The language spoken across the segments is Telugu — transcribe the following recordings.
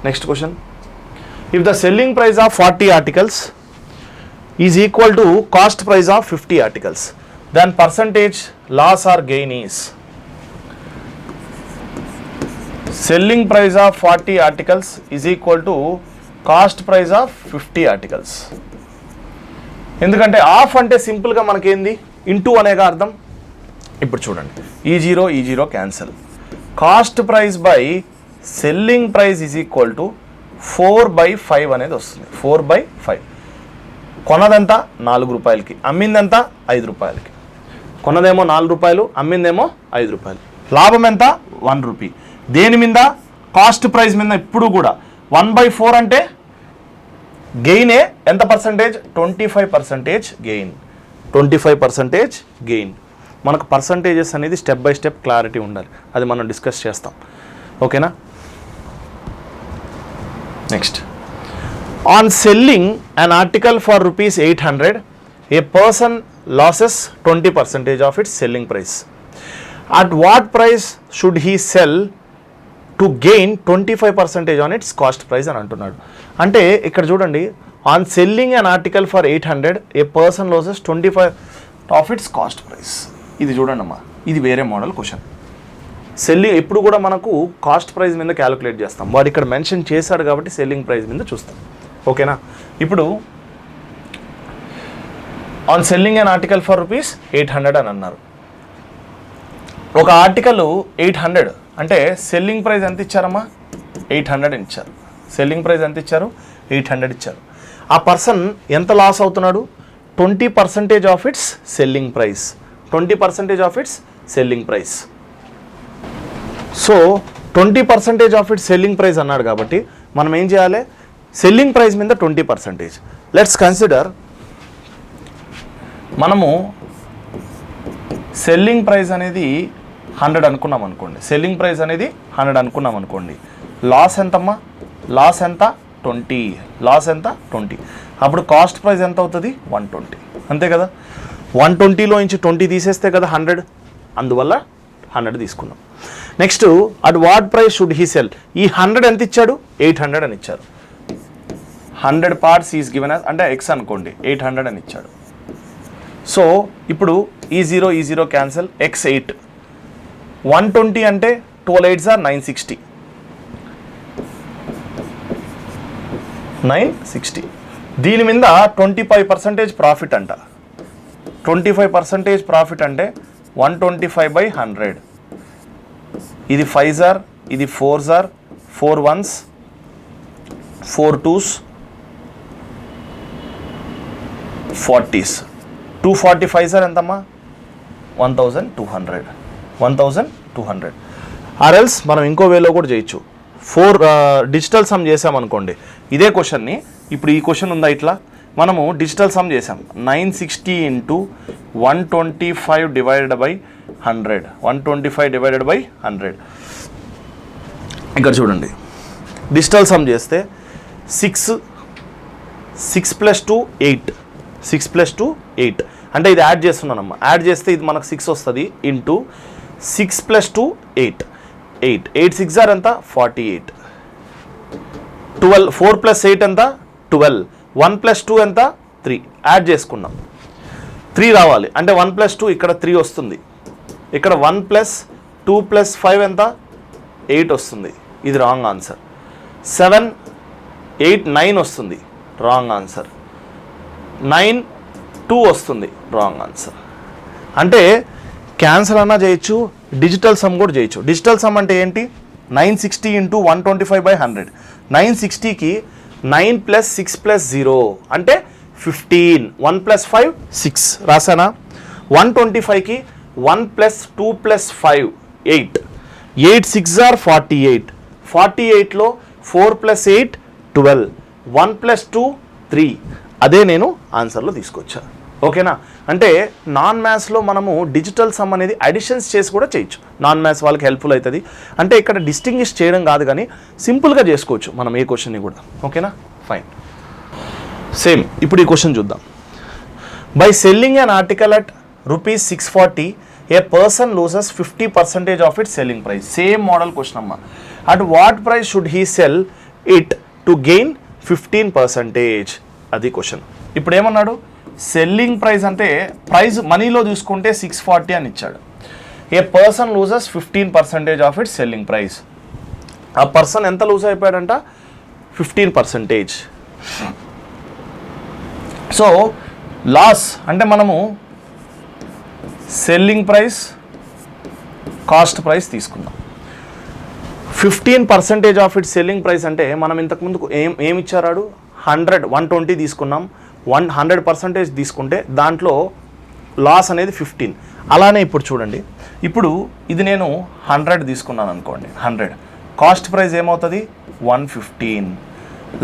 Next question, if the selling price of 40 articles is equal to cost price of 50 articles, then percentage loss or gain is. Selling price of 40 articles is equal to cost price of 50 articles. ఎందుకంటే ఆఫ్ అంటే సింపుల్గా మనకేంది ఇంటూ అనేగా అర్థం. ఇప్పుడు చూడండి, ఈ zero cancel. Cost price by selling price is equal to 4/5 అనేది వస్తుంది. 4/5. కొన్నదంతా 4 రూపాయలకి, అమ్మిందంతా 5 రూపాయలకి. కొన్నదేమో 4 రూపాయలు, అమ్మిందేమో 5 రూపాయలు. లాభం ఎంత? 1 రూపీ. దేని మీద? కాస్ట్ ప్రైస్ మీద. ఇప్పుడు కూడా 1/4 అంటే గెయినే. ఎంత పర్సంటేజ్? 25% గెయిన్. 25% గెయిన్. మనకు పర్సంటేజెస్ అనేది స్టెప్ బై స్టెప్ క్లారిటీ ఉండాలి, అది మనం డిస్కస్ చేస్తాం. ఓకేనా? Next, on selling an article for rupees 800, a person loses 20% of its selling price. At what price should he sell to gain 25% on its cost price అని అంటున్నాడు. అంటే ఇక్కడ చూడండి, on selling an article for 800, a person loses 25 of its cost price. ఇది చూడండి అమ్మా, ఇది వేరే మోడల్ క్వశ్చన్. సెల్లింగ్ ఎప్పుడు కూడా మనకు కాస్ట్ ప్రైస్ మీద క్యాలిక్యులేట్ చేస్తాం, వాడు ఇక్కడ మెన్షన్ చేశాడు కాబట్టి సెల్లింగ్ ప్రైస్ మీద చూస్తాం. ఓకేనా? ఇప్పుడు on selling an article for rupees 800 అని అన్నారు. ఒక ఆర్టికల్ 800 అంటే సెల్లింగ్ ప్రైస్ ఎంత ఇచ్చారమ్మా? 800 అని ఇచ్చారు. సెల్లింగ్ ప్రైస్ ఎంత ఇచ్చారు? 800 ఇచ్చారు. ఆ పర్సన్ ఎంత లాస్ అవుతున్నాడు? 20% of it's selling price. 20% of it's selling price. So 20% of it's selling price అన్నాడు కాబట్టి మనం ఏం చేయాలి? సెల్లింగ్ ప్రైస్ మీద 20%. లెట్స్ కన్సిడర్, మనము సెల్లింగ్ ప్రైస్ అనేది 100 అనుకున్నాం అనుకోండి. సెల్లింగ్ ప్రైస్ అనేది 100 అనుకున్నాం అనుకోండి. లాస్ ఎంతమ్మా? లాస్ ఎంత? 20. లాస్ ఎంత? 20. అప్పుడు కాస్ట్ ప్రైస్ ఎంత అవుతుంది? 120. అంతే కదా? 120లో నుంచి 20 తీసేస్తే కదా 100, అందువల్ల 100 తీసుకున్నాం. Next, at what price should he cell? ఈ 100 ఎంత ఇచ్చాడు? 800 అని ఇచ్చారు. 100 parts ఈజ్ గివెన్ అంటే ఎక్స్ అనుకోండి, 800 అని ఇచ్చాడు. సో ఇప్పుడు ఈ జీరో క్యాన్సల్, ఎక్స్ 8. 120 అంటే 12 8s are 960. 960. దీని మీద 25% ప్రాఫిట్ అంట. 25% ప్రాఫిట్ అంటే 125/100. ఇది 5s are, ఇది 4s are, 4 1s, 4 2s, 40s. 245 sir ఎంతమ్మా? 1200. 1200. ఆర్ ఎల్స్ మనం ఇంకో వేలో కూడా చేయొచ్చు. 4 డిజిటల్ సమ్ చేసామనుకోండి ఇదే క్వశ్చన్ని. ఇప్పుడు ఈ క్వశ్చన్ ఉందా, ఇట్లా మనము డిజిటల్ సమ్ చేసాం. 960 × 125 డివైడెడ్ బై 100. 125 divided by 100. ఇక్కడ చూడండి, డిజిటల్ సమ్ చేస్తే 6 + 2 8. 6 + 2 8 అంటే ఇది యాడ్ చేస్తున్నానమ్మా. యాడ్ చేస్తే ఇది మనకు 6 వస్తుంది. ఇంటూ 6 + 2 8. 8 6 are ఎంత? 48. 12. 4 + 8 ఎంత? 12. 1 + 2 ఎంత? 3. యాడ్ చేసుకున్నాం, 3 రావాలి. అంటే 1 + 2 ఇక్కడ 3 వస్తుంది. ఇక్కడ 1 + 2 + 5 ఎంత? 8 వస్తుంది. ఇది రాంగ్ ఆన్సర్. 7 8 9 వస్తుంది. Wrong answer. 9 2 వస్తుంది. Wrong answer. అంటే క్యాన్సల్ అన్నా చేయొచ్చు, డిజిటల్ సమ్ కూడా చేయొచ్చు. డిజిటల్ సమ్ అంటే ఏంటి? 960 × 125/100. 960కి 9 + 6 + 0 అంటే 15. 1 + 5 6 రాసానా? 125కి 1 + 2 + 5 8. 8 6 are 48. 48లో 4 + 8 12. 1 + 2 3. అదే నేను ఆన్సర్లో తీసుకొచ్చా. ఓకేనా? అంటే నాన్ మ్యాథ్స్లో మనము డిజిటల్ సమ్ అనేది అడిషన్స్ చేసి కూడా చేయొచ్చు. నాన్ మ్యాథ్స్ వాళ్ళకి హెల్ప్ఫుల్ అవుతుంది. అంటే ఇక్కడ డిస్టింగ్విష్ చేయడం కాదు కానీ సింపుల్గా చేసుకోవచ్చు మనం ఏ క్వశ్చన్ని కూడా. ఓకేనా? ఫైన్. సేమ్ ఇప్పుడు ఈ క్వశ్చన్ చూద్దాం. By selling an article at ₹640 a person loses 50% of it selling price. Same model question అమ్మా. At what price should he sell it to gain 15%. అది క్వశ్చన్. ఇప్పుడు ఏమన్నాడు, సెల్లింగ్ ప్రైస్ అంటే ప్రైస్ మనీలో చూసుకుంటే 640 అని ఇచ్చాడు. A person loses 15% of it selling price. ఆ పర్సన్ ఎంత లూజ్ అయిపోయాడంట, 15%. సో లాస్ అంటే మనము సెల్లింగ్ ప్రైస్, కాస్ట్ ప్రైస్ తీసుకుందాం. 15% ఆఫ్ ఇట్ సెల్లింగ్ ప్రైస్ అంటే మనం ఇంతకుముందు ఏమి ఇచ్చారాడు, 120 తీసుకున్నాం. 100% తీసుకుంటే దాంట్లో లాస్ అనేది 15. అలానే ఇప్పుడు చూడండి, ఇప్పుడు ఇది నేను 100 తీసుకున్నాను అనుకోండి, 100 కాస్ట్ ప్రైస్ ఏమవుతుంది 115,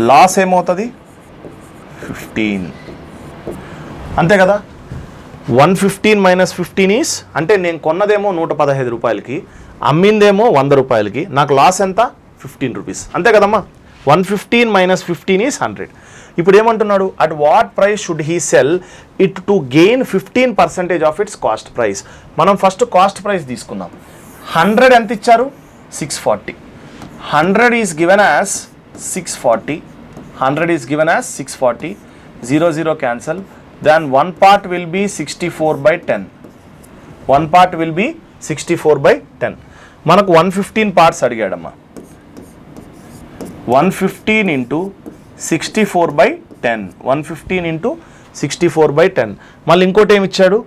లాస్ ఏమవుతుంది 15, అంతే కదా. 115 - 15 ఈస్ అంటే నేను కొన్నదేమో 115 రూపాయలకి, అమ్మిందేమో 100 రూపాయలకి, నాకు లాస్ ఎంత 15 రూపీస్, అంతే కదమ్మా. 115 - 15 ఈస్ 100. ఇప్పుడు ఏమంటున్నాడు, at what price should he sell it to gain 15% of it's cost price. మనం ఫస్ట్ కాస్ట్ ప్రైస్ తీసుకుందాం. 100 ఎంత ఇచ్చారు 640. 100 is given as 640. 100 is given as 640. 0 0 cancel. Then one part will be 64/10. One part will be 64/10. మనకు 115 పార్ట్స్ అడిగాడమ్మా. 115 into 64/10. 115 into 64/10. మళ్ళీ ఇంకోటి ఏమి ఇచ్చాడు,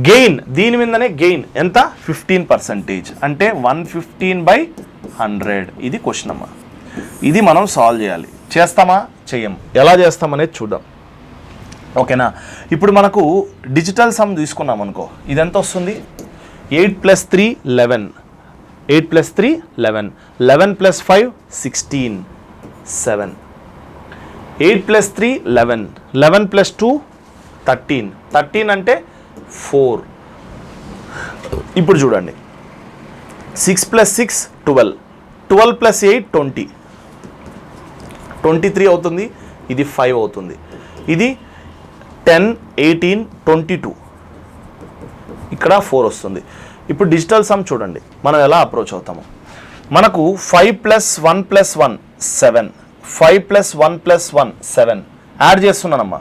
గెయిన్, దీని మీదనే గెయిన్ ఎంత 15%, అంటే 115/100. ఇది క్వశ్చన్ అమ్మా. ఇది మనం సాల్వ్ చేయాలి. చేస్తామా చెయ్యం, ఎలా చేస్తామనేది చూద్దాం, ఓకేనా. ఇప్పుడు మనకు డిజిటల్ సమ్ తీసుకున్నాం అనుకో, ఇది ఎంత వస్తుంది, 8 + 3 11, 8 + 3 11, 11 + 5 16, 7, 8 + 3 11, 11 + 2 13, 13 అంటే 4. ఇప్పుడు చూడండి, 6 + 6 12, 12 + 8 20, 23 అవుతుంది, ఇది 5 అవుతుంది, ఇది 10 18 22, ఇక్కడ 4 వస్తుంది. ఇప్పుడు డిజిటల్ సమ్ చూడండి మనం ఎలా అప్రోచ్ అవుతాము. మనకు 5 + 1 + 1 7, 5 + 1 + 1 7 యాడ్ చేస్తున్నానమ్మా.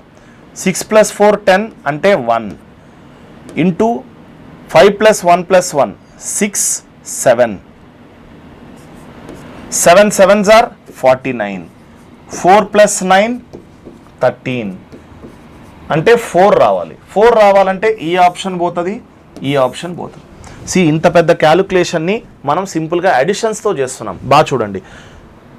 6 + 4 10 అంటే 1 ఇంటూ 5 + 1 + 1 6 7, 7 7s are 49, 4 + 9 13 అంటే 4 రావాలి. 4 రావాలంటే ఈ ఆప్షన్ పోతుంది, ఈ ఆప్షన్ పోతుంది. ఇంత పెద్ద క్యాలిక్యులేషన్ని మనం సింపుల్గా అడిషన్స్తో చేస్తున్నాం. బాగా చూడండి,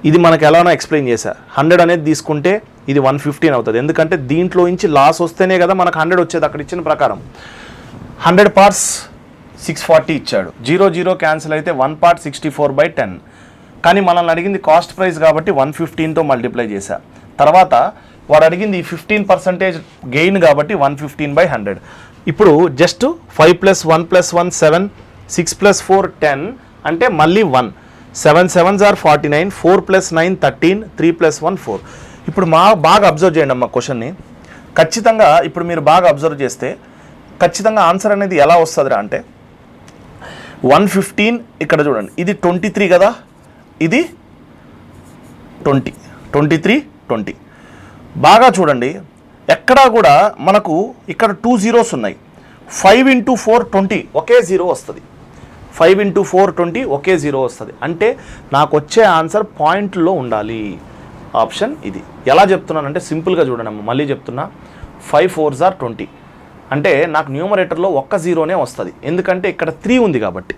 ఇది మనకు ఎలానో ఎక్స్ప్లెయిన్ చేశా. 100 అనేది తీసుకుంటే ఇది 115 అవుతుంది, ఎందుకంటే దీంట్లో నుంచి లాస్ వస్తేనే కదా మనకు 100 వచ్చేది. అక్కడ ఇచ్చిన ప్రకారం 100 పార్ట్స్ 640 ఇచ్చాడు, 0 0 క్యాన్సిల్ అయితే 1 పార్ట్ 64/10. కానీ మనల్ని అడిగింది కాస్ట్ ప్రైస్ కాబట్టి 115తో మల్టిప్లై చేశా. తర్వాత వాడు అడిగింది 15% గెయిన్ కాబట్టి 115/100. ఇప్పుడు జస్ట్ 5 + 1 + 1 7, 6 + 4 10 అంటే మళ్ళీ 1, 7 7s are 49, 4 + 9 13, 3 + 1 4. ఇప్పుడు బాగా అబ్జర్వ్ చేయండి అమ్మా క్వశ్చన్ని. ఖచ్చితంగా ఇప్పుడు మీరు బాగా అబ్జర్వ్ చేస్తే ఖచ్చితంగా ఆన్సర్ అనేది ఎలా వస్తుందిరా అంటే 115, ఇక్కడ చూడండి ఇది 23 కదా, ఇది 20, 23 20. బాగా చూడండి, ఎక్కడా కూడా మనకు ఇక్కడ 2 zeros ఉన్నాయి. 5 × 4 20 ఒకే 0 వస్తుంది. 5 × 4 20 ఒకే 0 వస్తుంది. అంటే నాకు వచ్చే ఆన్సర్ పాయింట్లో ఉండాలి. ఆప్షన్ ఇది. ఎలా చెప్తున్నానంటే సింపుల్గా చూడండి అమ్మ, మళ్ళీ చెప్తున్నా. 5 4s are 20 అంటే నాకు న్యూమరేటర్లో ఒక్క 0నే వస్తుంది, ఎందుకంటే ఇక్కడ 3 ఉంది కాబట్టి.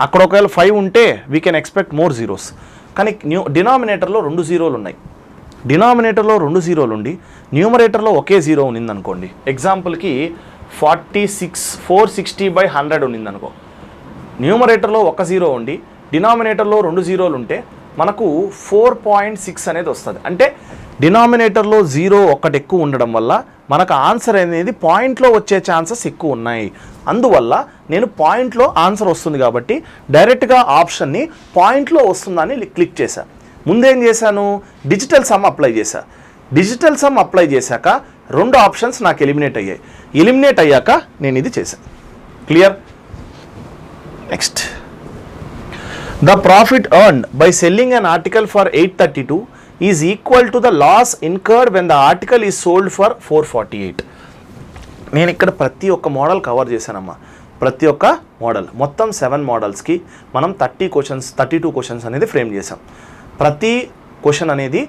అక్కడ ఒకవేళ 5 ఉంటే we can expect more zeros. కానీ డినామినేటర్లో 2 zeros ఉన్నాయి. డినామినేటర్లో 2 zeros ఉండి న్యూమరేటర్లో ఒకే 0 ఉన్నింది అనుకోండి. ఎగ్జాంపుల్కి 460/100 ఉన్నింది అనుకో. న్యూమరేటర్లో ఒక 0 ఉండి డినామినేటర్లో 2 zeros ఉంటే మనకు 4.6 అనేది వస్తుంది. అంటే డినామినేటర్లో 0 ఒకటి ఎక్కువ ఉండడం వల్ల మనకు ఆన్సర్ అనేది పాయింట్లో వచ్చే ఛాన్సెస్ ఎక్కువ ఉన్నాయి. అందువల్ల నేను పాయింట్లో ఆన్సర్ వస్తుంది కాబట్టి డైరెక్ట్గా ఆప్షన్ని పాయింట్లో వస్తుందని క్లిక్ చేశాను. ముందేం చేశాను, డిజిటల్ సమ్ అప్లై చేశా. డిజిటల్ సమ్ అప్లై చేశాక 2 ఆప్షన్స్ నాకు ఎలిమినేట్ అయ్యాయి. ఎలిమినేట్ అయ్యాక నేను ఇది చేశాను. Clear? Next, the profit earned by selling an article for 832 is equal to the loss incurred when the article is sold for 448. నేను ఇక్కడ ప్రతి ఒక్క మోడల్ కవర్ చేశానమ్మా. ప్రతి ఒక్క మోడల్ మొత్తం 7 మోడల్స్కి మనం 32 క్వశ్చన్స్ అనేది ఫ్రేమ్ చేసాం. ప్రతి క్వశ్చన్ అనేది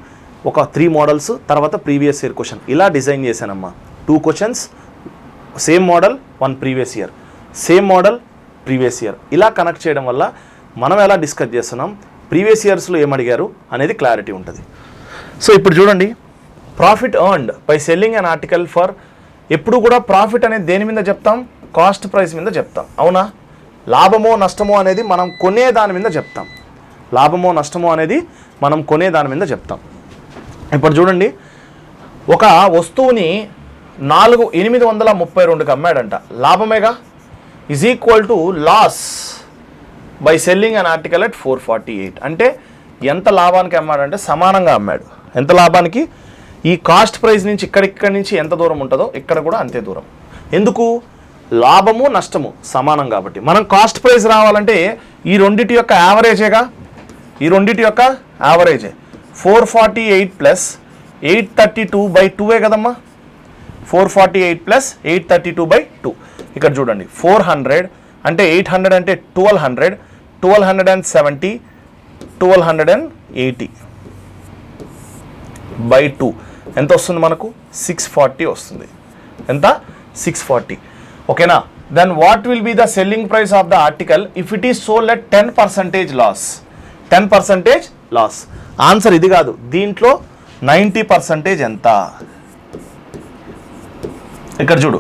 ఒక 3 మోడల్స్, తర్వాత ప్రీవియస్ ఇయర్ క్వశ్చన్, ఇలా డిజైన్ చేశానమ్మా. 2 questions, same model, 1 previous year, same model, previous year, ఇలా కనెక్ట్ చేయడం వల్ల మనం ఎలా డిస్కస్ చేస్తున్నాం, ప్రీవియస్ ఇయర్స్లో ఏమడిగారు అనేది క్లారిటీ ఉంటుంది. సో ఇప్పుడు చూడండి, profit earned by selling an article for, ఎప్పుడు కూడా ప్రాఫిట్ అనేది దేని మీద చెప్తాం, కాస్ట్ ప్రైస్ మీద చెప్తాం, అవునా? లాభమో నష్టమో అనేది మనం కొనే దాని మీద చెప్తాం. లాభమో నష్టమో అనేది మనం కొనే దాని మీద చెప్తాం. ఇప్పుడు చూడండి, ఒక వస్తువుని 832కి అమ్మాడంట, లాభమేగా, is equal to loss by selling an article at 448. అంటే ఎంత లాభానికి అమ్మాడంటే సమానంగా అమ్మాడు. ఎంత లాభానికి? ఈ కాస్ట్ ప్రైస్ నుంచి ఇక్కడి నుంచి ఎంత దూరం ఉంటుందో ఇక్కడ కూడా అంతే దూరం. ఎందుకు? లాభము నష్టము సమానం కాబట్టి. మనం కాస్ట్ ప్రైస్ రావాలంటే ఈ రెండిటి యొక్క యావరేజేగా, ఈ రెండిటి యొక్క యావరేజే 448 ప్లస్ 832/2 కదమ్మా. 448 ప్లస్ 832/2. ఇక్కడ చూడండి, 400 అంటే 800 అంటే 1200, 1270, 1280/2 ఎంత వస్తుంది మనకు? 640 వస్తుంది. ఎంత? 640. ఓకేనా? Then what will be the selling price of the article if it is sold at 10% loss? 10% loss. Answer ఇది కాదు, దీంట్లో 90% ఎంత? ఇక్కడ చూడు,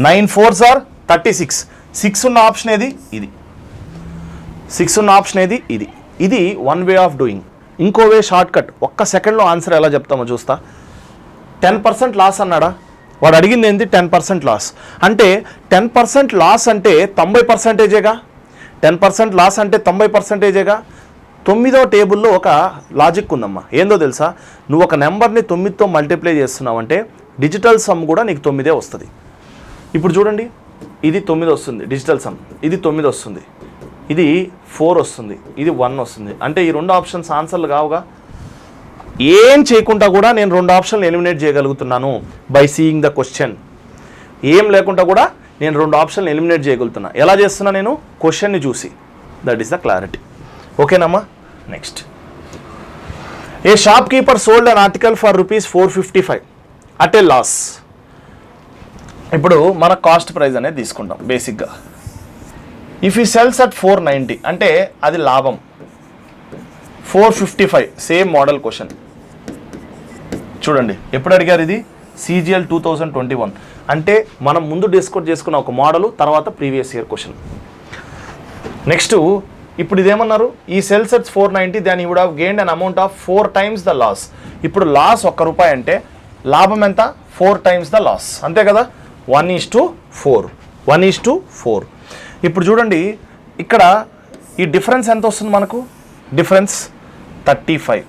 9 4s are 36. 6 ఉన్న ఆప్షన్ ఏది? ఇది. 6 ఉన్న ఆప్షన్ ఏది? ఇది. ఇది 1 వే ఆఫ్ డూయింగ్. ఇంకో వే షార్ట్ కట్, ఒక్క సెకండ్లో ఆన్సర్ ఎలా చెప్తామో చూస్తా. 10% లాస్ అన్నాడా? వాడు అడిగింది ఏంటి? 10% లాస్. అంటే 10% లాస్ అంటే 90%గా. 10% లాస్ అంటే 90%గా. 9వ టేబుల్లో ఒక లాజిక్ ఉందమ్మా. ఏందో తెలుసా? నువ్వు ఒక నెంబర్ని 9తో మల్టిప్లై చేస్తున్నావంటే డిజిటల్ సమ్ కూడా నీకు 9 వస్తుంది. ఇప్పుడు చూడండి, ఇది 9 వస్తుంది డిజిటల్ సమ్, ఇది 9 వస్తుంది, ఇది 4 వస్తుంది, ఇది 1 వస్తుంది. అంటే ఈ 2 ఆప్షన్స్ ఆన్సర్లు కావుగా. ఏం చేయకుండా కూడా నేను 2 ఆప్షన్లు ఎలిమినేట్ చేయగలుగుతున్నాను బై సీయింగ్ ద క్వశ్చన్. ఏం లేకుండా కూడా నేను 2 ఆప్షన్లు ఎలిమినేట్ చేయగలుగుతున్నా. ఎలా చేస్తున్నా? నేను క్వశ్చన్ని చూసి. That is the clarity. ఓకేనమ్మా? Next, a shopkeeper sold an article for ₹455 at a loss. ఇప్పుడు మన కాస్ట్ ప్రైస్ అనేది తీసుకుంటాం బేసిక్గా. ఇఫ్ ఈ సెల్స్ అట్ 490 అంటే అది లాభం. 455 సేమ్ మోడల్ క్వశ్చన్. చూడండి, ఎప్పుడు అడిగారు ఇది? CGL 2021. అంటే మనం ముందు డిస్కస్ చేసుకున్న ఒక మోడల్, తర్వాత ప్రీవియస్ ఇయర్ క్వశ్చన్. నెక్స్ట్, ఇప్పుడు ఇదేమన్నారు? ఈ sell sets 490, then you would have gained an amount of 4 times the loss. ఇప్పుడు లాస్ ₹1 అంటే లాభం ఎంత? 4 times ద లాస్. అంతే కదా? 1:4. 1:4. ఇప్పుడు చూడండి, ఇక్కడ ఈ డిఫరెన్స్ ఎంత వస్తుంది మనకు? డిఫరెన్స్ 35.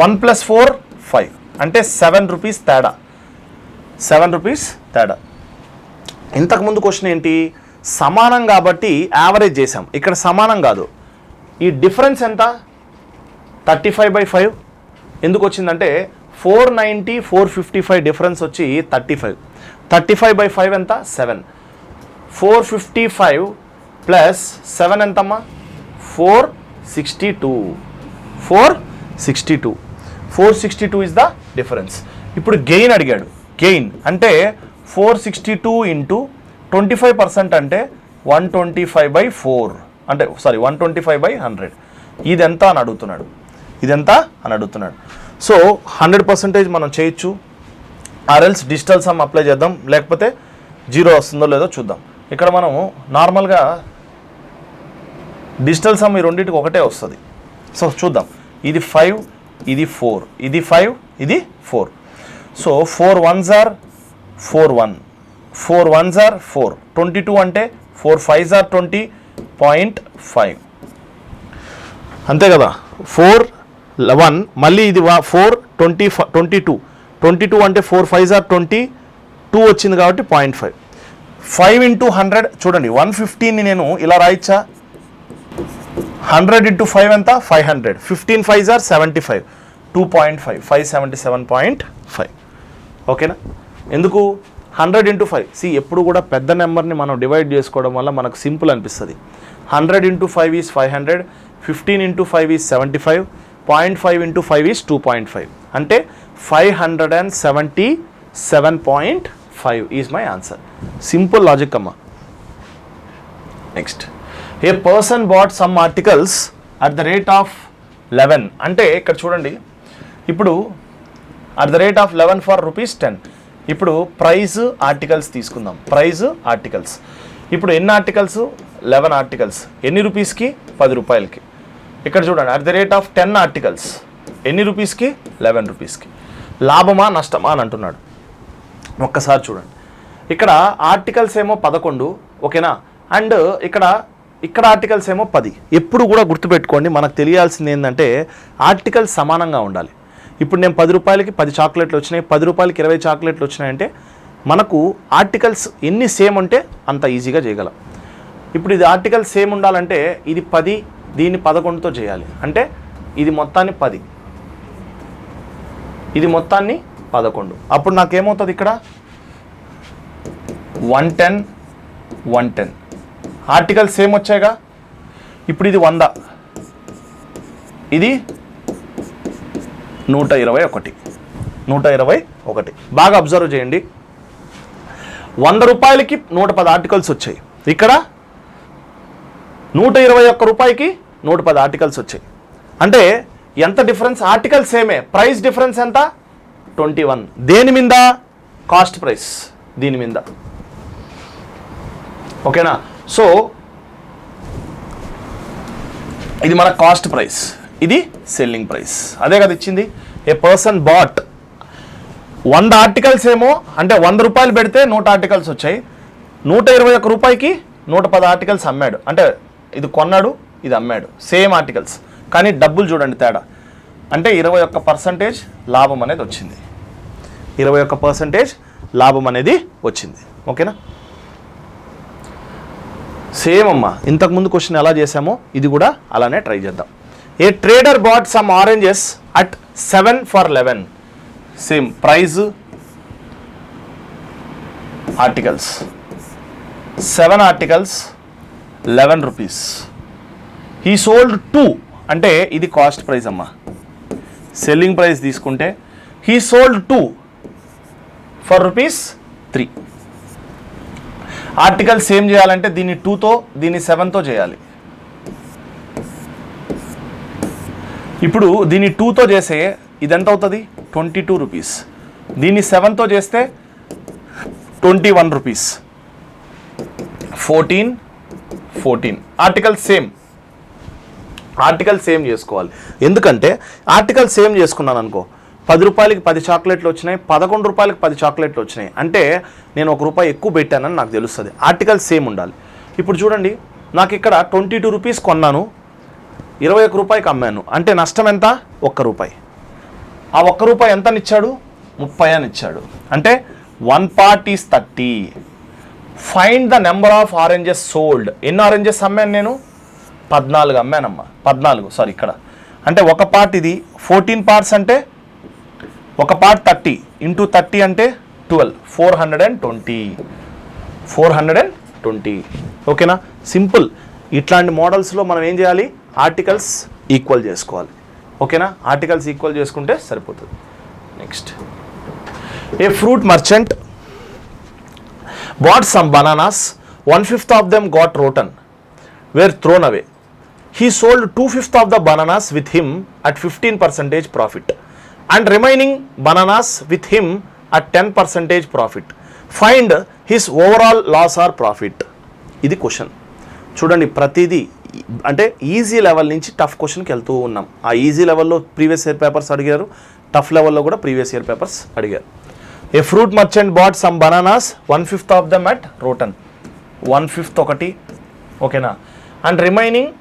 1 + 4 5 అంటే ₹7 తేడా. ₹7 తేడా. ఇంతకుముందు క్వశ్చన్ ఏంటి? సమానం కాబట్టి యావరేజ్ చేసాం. ఇక్కడ సమానం కాదు. ఈ డిఫరెన్స్ ఎంత? 35/5. ఎందుకు వచ్చిందంటే 490, 455 డిఫరెన్స్ వచ్చి 35. 35/5 ఎంత? 7. 455 ప్లస్ 7 ఎంతమ్మా? 462. 462 ఇస్ ద డిఫరెన్స్. ఇప్పుడు గెయిన్ అడిగాడు. గెయిన్ అంటే 462 ఇంటూ 25% అంటే 125/4 అంటే 125/100. ఇదెంత అని అడుగుతున్నాడు. ఇదెంత అని అడుగుతున్నాడు. సో 100% మనం చేయొచ్చు. ఆర్ఎల్స్ డిజిటల్ సమ్ అప్లై చేద్దాం, లేకపోతే 0 వస్తుందో లేదో చూద్దాం. ఇక్కడ మనం నార్మల్గా డిజిటల్ సమ్ ఈ రెండింటికి ఒకటే వస్తుంది. సో చూద్దాం. ఇది 5, ఇది 4, ఇది 5, ఇది 4. So 4 1s are 4 1, 4 1s are 4. 22 అంటే 4 5s are 20.5. అంతే కదా? 4 1 మళ్ళీ ఇది 4 22 అంటే 4 5s are 22 వచ్చింది కాబట్టి 0.5. 5 × 100 చూడండి, 115ని నేను ఇలా రాయచ్చా? 100 into 5 ఎంత 500, 15 5s are 75, 2.5, 577.5. ఓకేనా? ఎందుకు 100 into 5? ఎప్పుడు కూడా పెద్ద నెంబర్ని మనం డివైడ్ చేసుకోవడం వల్ల మనకు సింపుల్ అనిపిస్తుంది. 100 into 5 is 500, 15 into 5 is 75, 0.5 into 5 is 2.5. అంటే 577.5 is my answer. Simple logic అమ్మా. Next, a person bought some articles at the rate of 11. అంటే ఇక్కడ చూడండి, ఇప్పుడు at the rate of 11 for ₹10. ఇప్పుడు ప్రైజ్ ఆర్టికల్స్ తీసుకుందాం. ప్రైజ్ ఆర్టికల్స్ ఇప్పుడు ఎన్ని ఆర్టికల్స్? 11 ఆర్టికల్స్. ఎన్ని రూపీస్కి? 10 రూపాయలకి. ఇక్కడ చూడండి, at the rate of 10 articles ఎన్ని రూపీస్కి? 11 రూపీస్కి. లాభమా నష్టమా అని అంటున్నాడు. ఒక్కసారి చూడండి, ఇక్కడ ఆర్టికల్స్ ఏమో 11, ఓకేనా, అండ్ ఇక్కడ ఆర్టికల్స్ ఏమో 10. ఎప్పుడు కూడా గుర్తుపెట్టుకోండి, మనకు తెలియాల్సింది ఏంటంటే ఆర్టికల్స్ సమానంగా ఉండాలి. ఇప్పుడు నేను 10 రూపాయలకి 10 చాక్లెట్లు వచ్చినాయి, 10 రూపాయలకి 20 చాక్లెట్లు వచ్చినాయంటే మనకు ఆర్టికల్స్ ఎన్ని సేమ్ ఉంటే అంత ఈజీగా చేయగలం. ఇప్పుడు ఇది ఆర్టికల్ సేమ్ ఉండాలంటే ఇది 10, దీన్ని 11తో చేయాలి. అంటే ఇది మొత్తాన్ని 10, ఇది మొత్తాన్ని 11. అప్పుడు నాకేమవుతుంది? ఇక్కడ 110, 110 ఆర్టికల్స్ సేమ్ వచ్చాయిగా. ఇప్పుడు ఇది 100, ఇది 121, 121. బాగా అబ్జర్వ్ చేయండి, 100 రూపాయలకి 110 ఆర్టికల్స్ వచ్చాయి. ఇక్కడ 121 రూపాయికి 110 ఆర్టికల్స్ వచ్చాయి. అంటే ఎంత డిఫరెన్స్? ఆర్టికల్ సేమే, ప్రైస్ డిఫరెన్స్ ఎంత? 21. దేని మీద? కాస్ట్ ప్రైస్, దీని మీద. ఓకేనా? సో ఇది మన కాస్ట్ ప్రైస్, ఇది సెల్లింగ్ ప్రైస్. అదే కదా ఇచ్చింది. ఏ పర్సన్ బాట్ 100 ఆర్టికల్స్ ఏమో, అంటే 100 రూపాయలు పెడితే 100 ఆర్టికల్స్ వచ్చాయి. 121 రూపాయికి 110 ఆర్టికల్స్ అమ్మాడు. అంటే ఇది కొన్నాడు, ఇది అమ్మాడు, సేమ్ ఆర్టికల్స్, కానీ డబ్బులు చూడండి తేడా. అంటే 21% లాభం అనేది వచ్చింది. 21% లాభం అనేది వచ్చింది. ఓకేనా? సేమ్ అమ్మా, ఇంతకుముందు క్వశ్చన్ ఎలా చేసామో ఇది కూడా అలానే ట్రై చేద్దాం. ఏ trader bat some oranges at 7 for 11. Same price, articles 7 articles 11 rupees. He sold 2, అంటే ఇది కాస్ట్ ప్రైస్ అమ్మా. సెల్లింగ్ ప్రైస్ తీసుకుంటే he sold 2 for ₹3. Article same చేయాలంటే దీన్ని 2తో, దీన్ని 7తో చేయాలి. ఇప్పుడు దీన్ని 2తో చేస్తే ఇది ఎంత అవుతుంది? 22 రూపీస్. దీన్ని 7తో చేస్తే 21 రూపీస్. 14. ఆర్టికల్ సేమ్ చేసుకోవాలి. ఎందుకంటే ఆర్టికల్ సేమ్ చేసుకున్నాను అనుకో, 10 రూపాయలకి 10 చాక్లెట్లు వచ్చినాయి, 11 రూపాయలకి 10 చాక్లెట్లు వచ్చినాయి, అంటే నేను ₹1 ఎక్కువ పెట్టానని నాకు తెలుస్తుంది. ఆర్టికల్ సేమ్ ఉండాలి. ఇప్పుడు చూడండి, నాకు ఇక్కడ 22 రూపీస్ కొన్నాను, 21 రూపాయికి అమ్మాను, అంటే నష్టం ఎంత? ₹1. ఆ ₹1 ఎంత ఇచ్చాడు? 30 అని ఇచ్చాడు. అంటే 1 part is 30. Find the number of oranges sold. ఎన్ని ఆరెంజెస్ అమ్మాను నేను? 14 అమ్మానమ్మా. 14, సారీ, ఇక్కడ అంటే ఒక పార్ట్, ఇది 14 parts, అంటే ఒక పార్ట్ 30 into 30 అంటే 12, 420. ఓకేనా? సింపుల్. ఇట్లాంటి మోడల్స్లో మనం ఏం చేయాలి? ఆర్టికల్స్ ఈక్వల్ చేసుకోవాలి. ఓకేనా? ఆర్టికల్స్ ఈక్వల్ చేసుకుంటే సరిపోతుంది. Next, a fruit merchant bought some bananas, 1/5 of them got rotten, were thrown away. He sold 2/5 of the bananas with him at 15% profit, and remaining bananas with him at 10% profit. Find his overall loss or profit. ఇది క్వశ్చన్. చూడండి, ప్రతిదీ అంటే ఈజీ లెవెల్ నుంచి టఫ్ క్వశ్చన్కి వెళ్తూ ఉన్నాం. ఆ ఈజీ లెవెల్లో ప్రీవియస్ ఇయర్ పేపర్స్ అడిగారు, టఫ్ లెవెల్లో కూడా ప్రీవియస్ ఇయర్ పేపర్స్ అడిగారు. A fruit merchant bought some bananas, 1/5 of them are rotten. 1/5 ఒకటి, ఓకేనా, అండ్ రిమైనింగ్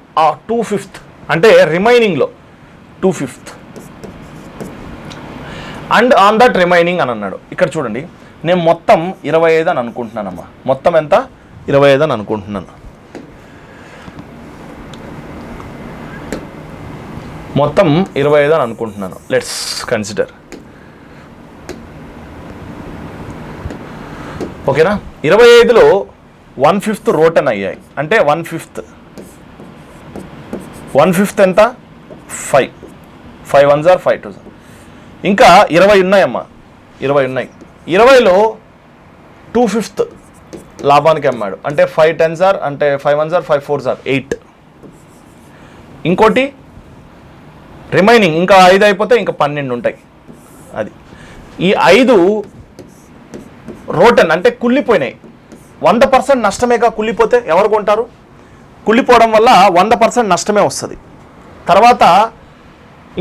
2/5, అంటే రిమైనింగ్లో 2/5 అండ్ ఆన్ దట్ రిమైనింగ్ అని అన్నాడు. ఇక్కడ చూడండి, నేను మొత్తం 25 అని అనుకుంటున్నానమ్మా. మొత్తం ఎంత? 25 అని అనుకుంటున్నాను. మొత్తం 25 అని అనుకుంటున్నాను. Let's consider. ఓకేనా, 25లో 1/5 రోటన్ అయ్యాయి, అంటే 1/5 ఎంత 5. 5 1s are 5 2s. ఇంకా 20 ఉన్నాయమ్మా, 20 ఉన్నాయి. 20లో 2/5 లాభానికి అమ్మాడు, అంటే 5 10s are, అంటే 5 1s are 5 4s are 8. ఇంకోటి రిమైనింగ్ ఇంకా 5 అయిపోతే ఇంకా 12 ఉంటాయి. అది ఈ 5 రోటన్ అంటే కుళ్ళిపోయినాయి. 100% నష్టమేగా కుళ్ళిపోతే ఎవరు కొంటారు? కుళ్ళిపోవడం వల్ల 100% నష్టమే వస్తుంది. తర్వాత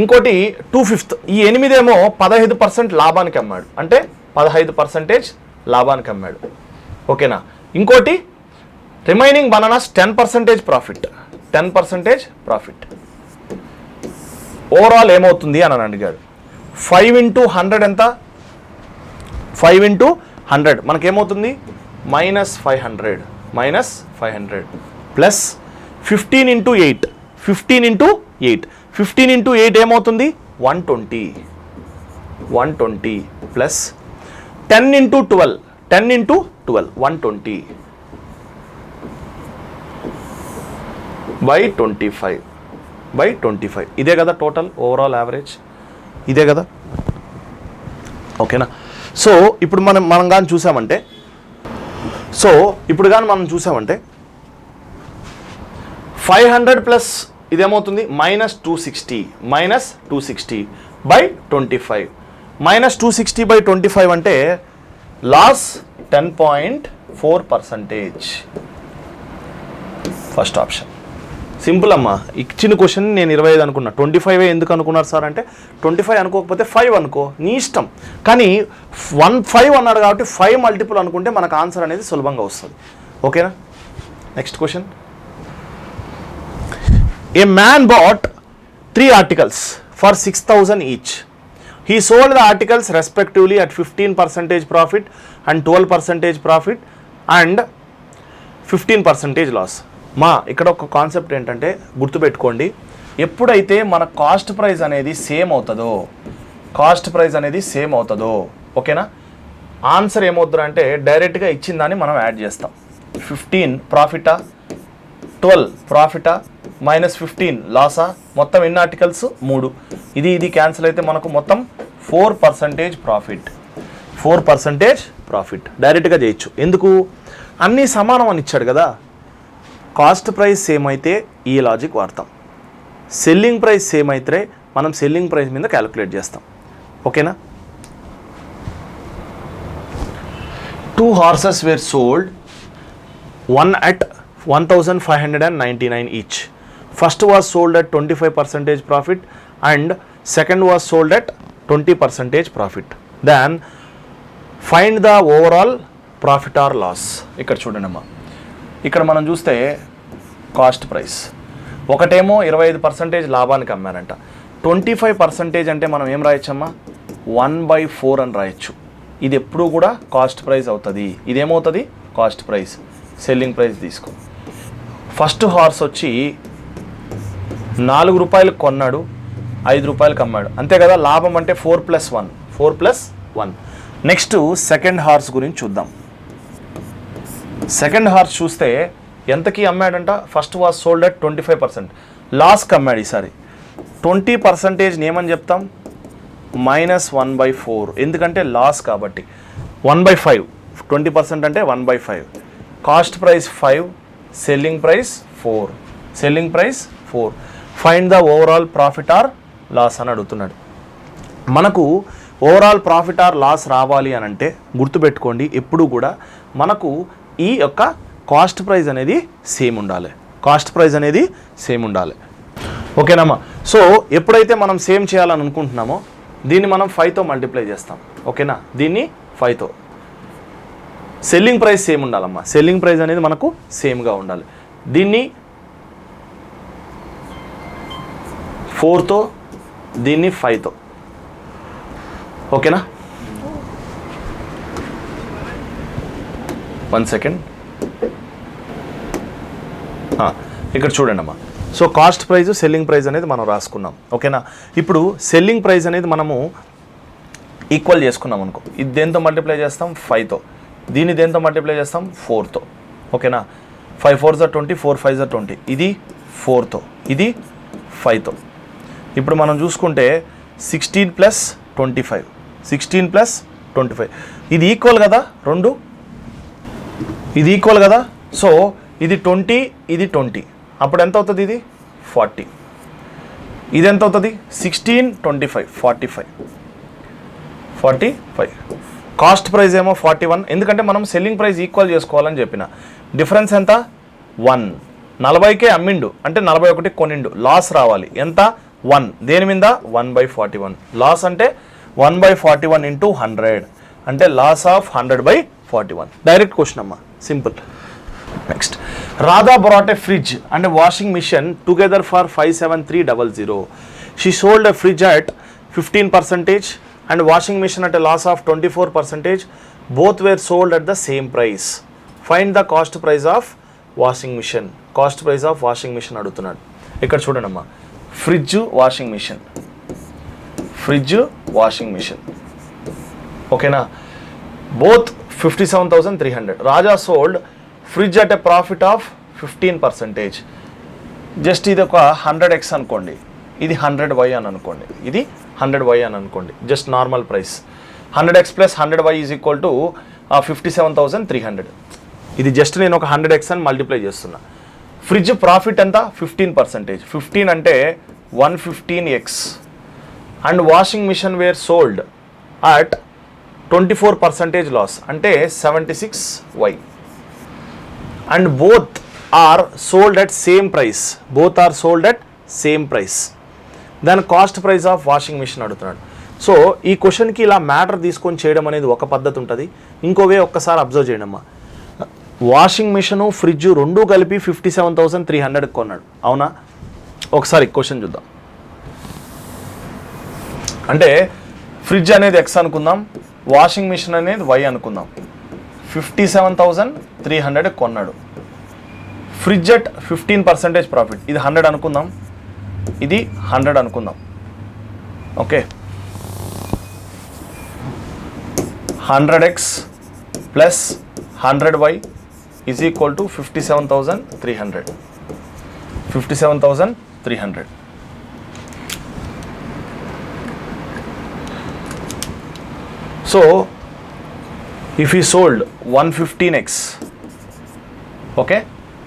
ఇంకోటి 2/5, ఈ 8 ఏమో 15% లాభానికి అమ్మాడు, అంటే 15% లాభానికి అమ్మాడు. ఓకేనా, ఇంకోటి remaining bananas 10% profit. 10% profit. Overall ఏమవుతుంది అని అడిగాడు. 5 into 100 ఎంత? 5 into 100 మనకేమవుతుంది? -500 ప్లస్ 15 into 8 15 into 8 ఏమవుతుంది? 120 ప్లస్ 10 into 12 120 by 25 ఇదే కదా టోటల్ ఓవరాల్ యావరేజ్, ఇదే కదా. ఓకేనా, సో ఇప్పుడు మనం కానీ చూసామంటే, చూసామంటే 500 ప్లస్ ఇదేమవుతుంది? -260 by 25. -260 by 25 అంటే లాస్ 10.4%. First option. సింపుల్ అమ్మా, ఇచ్చిన క్వశ్చన్ నేను 25 అనుకున్నా. 25 ఎందుకు అనుకున్నారు సార్ అంటే, 25 అనుకోకపోతే 5 అనుకో, నీ ఇష్టం. కానీ 5 అన్నాడు కాబట్టి 5 మల్టిపుల్ అనుకుంటే మనకు ఆన్సర్ అనేది సులభంగా వస్తుంది. ఓకేనా, next question. A man bought 3 articles for 6,000 each. He sold the articles respectively at 15% profit and 12% profit and 15% loss. ఇక్కడ ఒక కాన్సెప్ట్ ఏంటంటే గుర్తుపెట్టుకోండి, ఎప్పుడైతే మన కాస్ట్ ప్రైస్ అనేది సేమ్ అవుతుందో ఓకేనా, ఆన్సర్ ఏమవుతుందా అంటే డైరెక్ట్గా ఇచ్చిన దాన్ని మనం యాడ్ చేస్తాం. 15 ప్రాఫిటా, 12 ప్రాఫిటా, -15 లాసా, మొత్తం ఎన్ని ఆర్టికల్స్? 3. ఇది క్యాన్సిల్ అయితే మనకు మొత్తం 4% ప్రాఫిట్ డైరెక్ట్గా చేయొచ్చు. ఎందుకు? అన్నీ సమానం అని ఇచ్చాడు కదా. కాస్ట్ ప్రైస్ సేమ్ అయితే ఈ లాజిక్ వాడతాం, సెల్లింగ్ ప్రైస్ సేమ్ అయితే మనం సెల్లింగ్ ప్రైస్ మీద క్యాలిక్యులేట్ చేస్తాం. ఓకేనా, 2 horses were sold, one at 1,599 each. First was sold at 25% profit and second was sold at 20% profit. Then find the overall profit or loss. ఇక్కడ చూడండి అమ్మా, ఇక్కడ మనం చూస్తే కాస్ట్ ప్రైస్ ఒకటేమో 25% లాభానికి అమ్మారంట, 25% అంటే మనం ఏం రాయొచ్చమ్మా? 1/4 అని రాయొచ్చు. ఇది ఎప్పుడు కూడా కాస్ట్ ప్రైస్ అవుతుంది. ఇదేమవుతుంది? Cost price. సెల్లింగ్ ప్రైస్ తీసుకో. ఫస్ట్ హార్స్ వచ్చి 4 రూపాయలకు కొన్నాడు, 5 రూపాయలకు అమ్మాడు, అంతే కదా. లాభం అంటే 4+1. నెక్స్ట్ సెకండ్ హార్స్ గురించి చూద్దాం. సెకండ్ హార్స్ చూస్తే ఎంతకి అమ్మాడంట? ఫస్ట్ వాజ్ సోల్డ్ అట్ 25%, లాస్కి అమ్మాడు. ఈసారి 20% ఏమని చెప్తాం? -1/4, ఎందుకంటే లాస్ కాబట్టి. 1/5, 20% అంటే 1/5. Cost price 5, selling price 4. Find the overall profit or loss అని అడుగుతున్నాడు. మనకు ఓవరాల్ ప్రాఫిట్ ఆర్ లాస్ రావాలి అని అంటే గుర్తుపెట్టుకోండి, ఎప్పుడు కూడా మనకు ఈ యొక్క కాస్ట్ ప్రైస్ అనేది సేమ్ ఉండాలి. ఓకేనమ్మా. సో ఎప్పుడైతే మనం సేమ్ చేయాలని అనుకుంటున్నామో దీన్ని మనం 5తో మల్టిప్లై చేస్తాం. ఓకేనా, దీన్ని 5తో. సెల్లింగ్ ప్రైస్ సేమ్ ఉండాలమ్మా, సెల్లింగ్ ప్రైస్ అనేది మనకు సేమ్గా ఉండాలి. దీన్ని 4తో, దీన్ని 5తో. ఓకేనా, 1 సెకండ్. ఇక్కడ చూడండి అమ్మా, so cost price selling price అనేది మనం రాసుకున్నాం. ఓకేనా, ఇప్పుడు సెల్లింగ్ ప్రైస్ అనేది మనము ఈక్వల్ చేసుకున్నాం అనుకో. ఇది దేంతో మల్టిప్లై చేస్తాం? 5తో. దీన్ని దేంతో మల్టిప్లై చేస్తాం? 4తో. ఓకేనా, 5 4s are 20, 4 5s are 20. ఇది 4తో, ఇది 5తో. ఇప్పుడు మనం చూసుకుంటే 16 + 25, 16 + 25 ఇది ఈక్వల్ కదా, రెండు ఇది ఈక్వల్ కదా. సో ఇది 20, ఇది 20, అప్పుడు ఎంత అవుతుంది? ఇది 40. ఇది ఎంత అవుతుంది? 16 25 45. కాస్ట్ ప్రైస్ ఏమో 41, ఎందుకంటే మనం సెల్లింగ్ ప్రైస్ ఈక్వల్ చేసుకోవాలని చెప్పిన. డిఫరెన్స్ ఎంత? 1. 40కే అమ్మిండు అంటే 41 కొనిండు, లాస్ రావాలి. ఎంత? 1. దేని మీద? 1/41. లాస్ అంటే 1/41 × 100 అంటే లాస్ ఆఫ్ 100/41. డైరెక్ట్ క్వశ్చన్ అమ్మా, simple. Next, Radha brought a fridge and a washing machine together for 57300. She sold a fridge at 15% and washing machine at a loss of 24%. Both were sold at the same price. Find the cost price of washing machine. Cost price of washing machine అడుగుతున్నాడు. ఇక్కడ చూడండి అమ్మా, fridge washing machine, fridge washing machine. ఓకేనా, both 57,300. Raja sold fridge at a profit of 15%. Just ఇది ఒక 100x అనుకోండి, ఇది 100y అని అనుకోండి, ఇది 100y అని అనుకోండి. Just normal price 100x + 100y = 57,300. ఇది జస్ట్ నేను ఒక 100x అని మల్టిప్లై చేస్తున్నా. ఫ్రిడ్జ్ ప్రాఫిట్ ఎంత? 15%. 15 అంటే 115x. And washing machine were sold at 24% loss అంటే 76y. And both are sold at same price. Both are sold at same price. దాని cost price of washing machine అడుగుతున్నాడు. సో ఈ క్వశ్చన్కి ఇలా మ్యాటర్ తీసుకొని చేయడం అనేది ఒక పద్ధతి ఉంటుంది. ఇంకో వే ఒక్కసారి అబ్జర్వ్ చేయండి అమ్మా. వాషింగ్ మిషను ఫ్రిడ్జ్ రెండూ కలిపి 57,300 కొన్నాడు, అవునా? ఒకసారి క్వశ్చన్ చూద్దాం. అంటే ఫ్రిడ్జ్ అనేది x అనుకుందాం, వాషింగ్ మిషన్ అనేది y అనుకుందాం. 57,300 కొన్నాడు. ఫ్రిడ్జ్ అట్ 15% ప్రాఫిట్, ఇది 100 అనుకుందాం, ఇది 100 అనుకుందాం. Okay, 100x + 100y = 57,300. 57,300. So if he sold 115x, okay,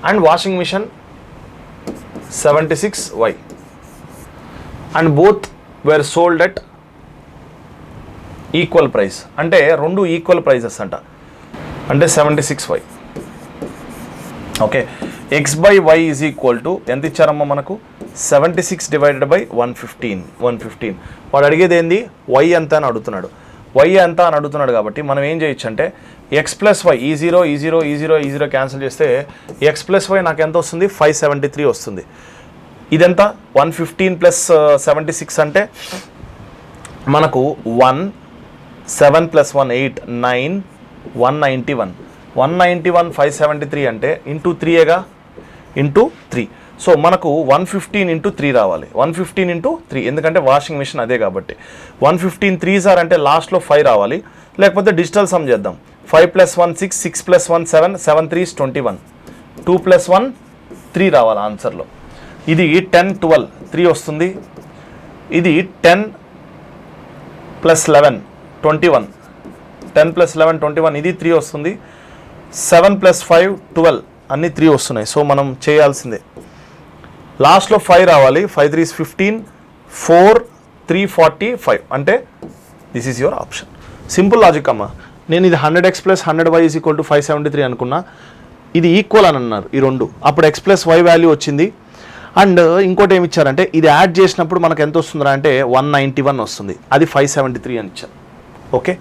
and washing machine 76y, and both were sold at equal price, అంటే రెండు ఈక్వల్ ప్రైజెస్ అంట, అంటే 76y. ఓకే, x/y = ఎంత ఇచ్చారమ్మా మనకు? 76 / 115. వాడు అడిగేది ఏంది? y ఎంత అని అడుగుతున్నాడు. y ఎంత అని అడుగుతున్నాడు కాబట్టి మనం ఏం చేయొచ్చు అంటే x + y, ఈ 0 క్యాన్సిల్ చేస్తే x + y నాకు ఎంత వస్తుంది? 573 వస్తుంది. ఇదెంత? 115 + 76 అంటే మనకు 1 7 + 1 8 9 191. 191 573 అంటే ఇంటూ 3గా, ఇంటూ 3. సో మనకు 115 × 3 రావాలి. 115 × 3, ఎందుకంటే వాషింగ్ మిషన్ అదే కాబట్టి. 115 3s అంటే లాస్ట్లో 5 రావాలి, లేకపోతే డిజిటల్ సమ్ చేద్దాం. 5 + 1 6, 6 + 1 7, 7 3s 21, 2 + 1 3 రావాలి ఆన్సర్లో. ఇది 10 12 3 వస్తుంది. ఇది 10 + 11 21, 10 + 11 21, ఇది 3 వస్తుంది. 7 + 5 12, అన్నీ 3 వస్తున్నాయి. సో మనం చేయాల్సిందే లాస్ట్లో 5 రావాలి. 5 3s 15, 4 3 45 అంటే this is your option. Simple logic అమ్మా. నేను ఇది 100x + 100y = 573 అనుకున్నా, ఇది ఈక్వల్ అని అన్నారు ఈ రెండు, అప్పుడు x + y వాల్యూ వచ్చింది. అండ్ ఇంకోటి ఏమి ఇచ్చారంటే ఇది యాడ్ చేసినప్పుడు మనకు ఎంత వస్తుందా అంటే 191 వస్తుంది, అది 573 అని ఇచ్చారు. ఓకే.